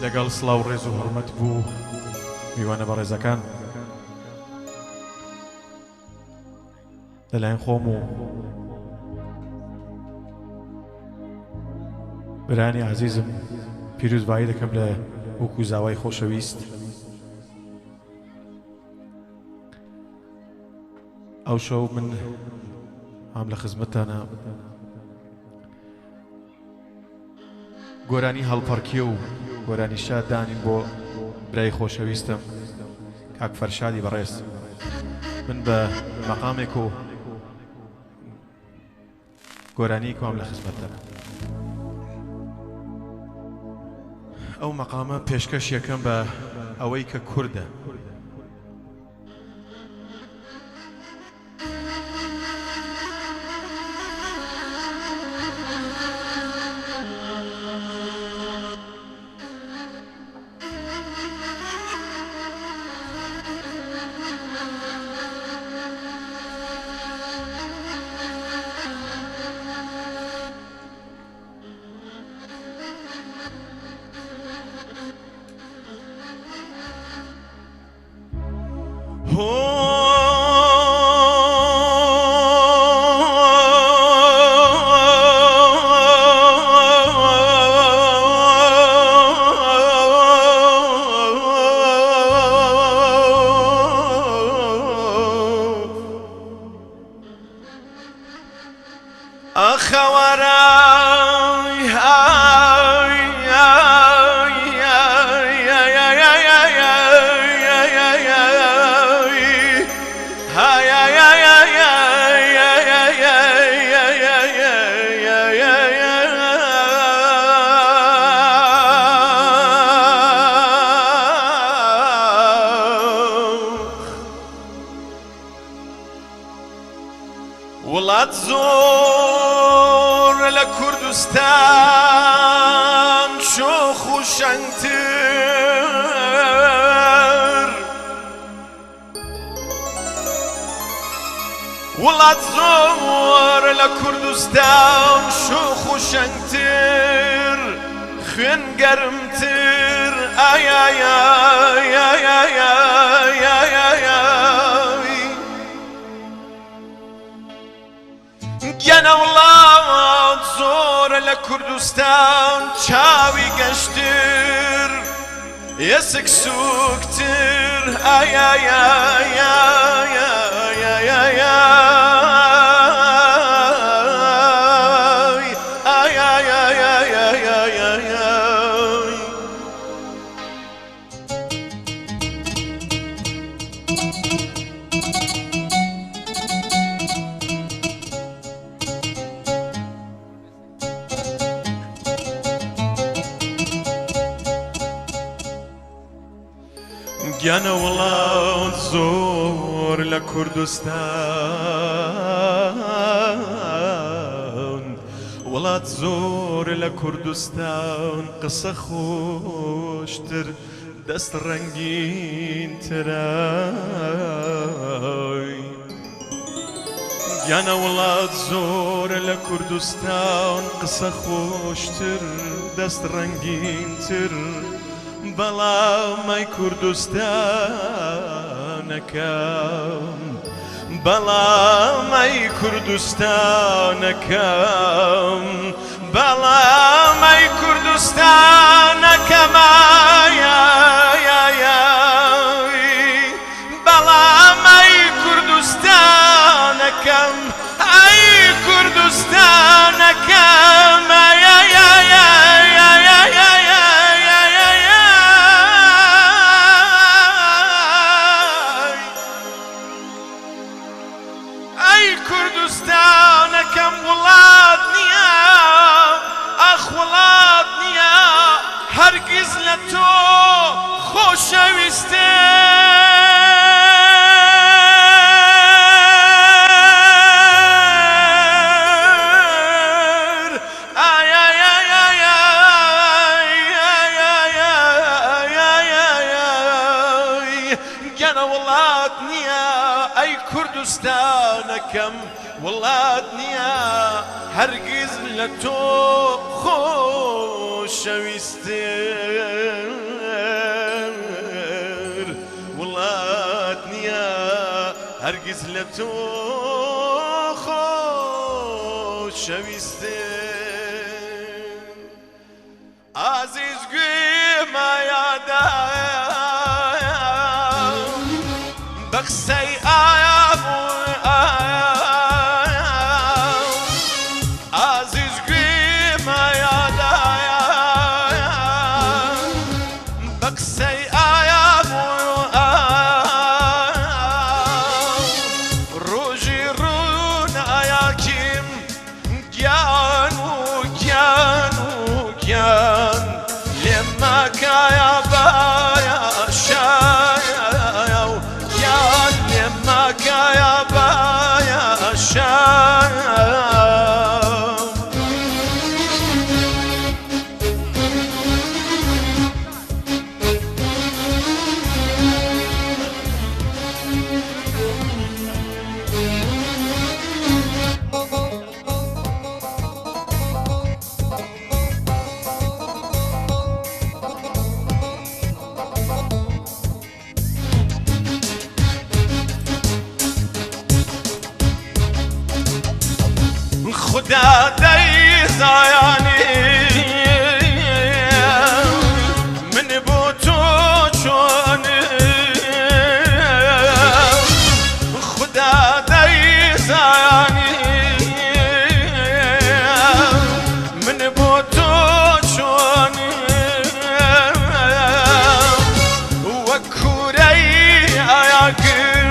لەگەڵ سڵاو ڕێز و حورمەت بوو میوانە بەڕێزەکان لەلایەن خۆم و برانی عزیزم پیرۆزبایی دەکەم لە وەکو زاوای خۆشەویست ئەو شەو من هەم لە خزمەتانە گۆرانی هەڵپەڕکیە و گۆرانی شاد دانین بۆ برای خۆشەویستم کاک فەرشادی بەڕێز من بە مەقامێک و گۆرانی کۆم لە خزمەتانە ئەو مەقامە پێشکەش یەکەم بە ئەوەی کە کوردە وڵات زۆر لە کوردستان شۆخ و شەنگتر وڵات زۆر لە کوردستان شۆخ و شەنگتر خوێن گەرمتر گەنە وڵات زۆرە لە کوردستان چاوی گەشتر یەسک سووکتر گیانە وڵات زۆر لە کوردستان وڵات زۆر لە کوردستان قسە خۆشتر دەست ڕەنگینترە گیانە وڵات زۆر لە کوردستان قسە خۆشتر دەست ڕەنگینتر بەڵامای کوردستانەکەم بەڵامای کوردستانەکەم بەڵامای کوردستانەکەم بەڵامای کوردستانەکەم ئەی کوردستانەکەم کوردستانەکەم وڵات نییە ئەخ وڵات نییە هەرگیز لە تۆ خۆشەویستر گەنە وڵات نییە ئەی کوردستانەکەم وڵات نییە هەرگیز لە تۆ خۆش خۆشەویستر وڵات نییە هەرگیز لە تۆ خۆشەویستر عزیز گوێمە یادە بە قسەی عزیز گوێمە یادە بە قسەی ڕۆژی ڕوونایەکیم گیان و گیان و گیان لێم مەکایە بایە شایە و گیان لێم مەکایە بایە شایە خدا دەیزایانی من بۆ تۆ چۆنم خدا دەیزایانی من بۆ تۆ چۆنم وەک کوورەی ئاگر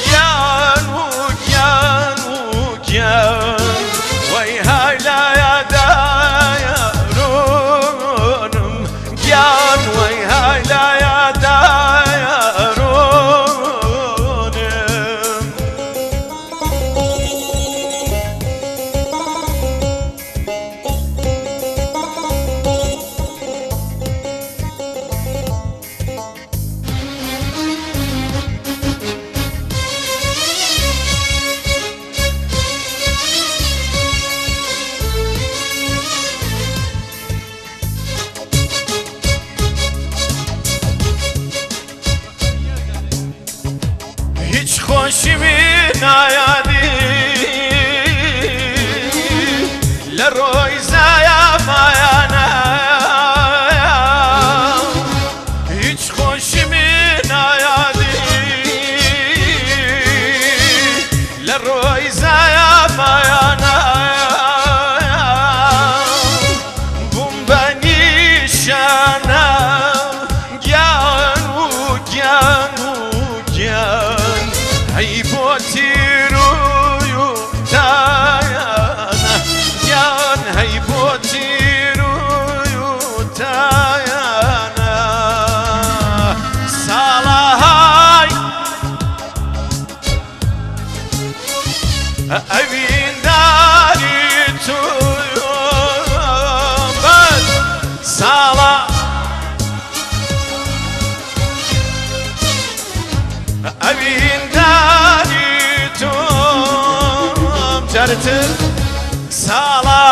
گیان و گیان و گیان وای های لایدای رونم گیان وای های لایدای رونم هیچ خۆشیمی نایادی لە ڕۆی زایامایانە هیچ خۆشیمی نایادی لە ڕۆی زایامایانە بووم بە نیشانە گیان و گیان و گیان هەی بۆ تیروی و تایانە گیان هەی بۆ تیروی و تایانە ساڵەهای ئەوینداری توی بەر ساڵە ئەوینداری تۆم جارتر ساڵە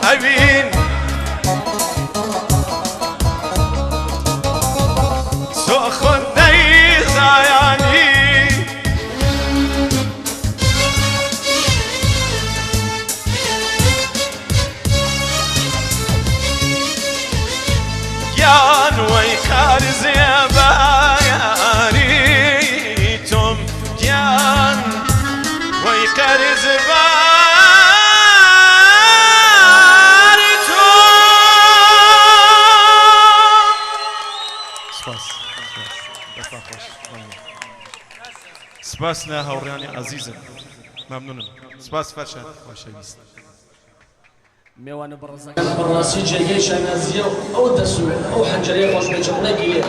ئەوین تۆ خۆندەی زایانی گیان وەی کارزێ بایانی تۆم گیان وەی قەرز باری تۆم سپاس لە هاوڕێیانی عەزیزم مەمنونم سپاس فەرشان خۆشەویست میوان برزەکان بەڕاستی جێگەی شانازیە و ئەو دەسوێت ئەو حەنجەرەی خۆشبێجەڵەکی لێ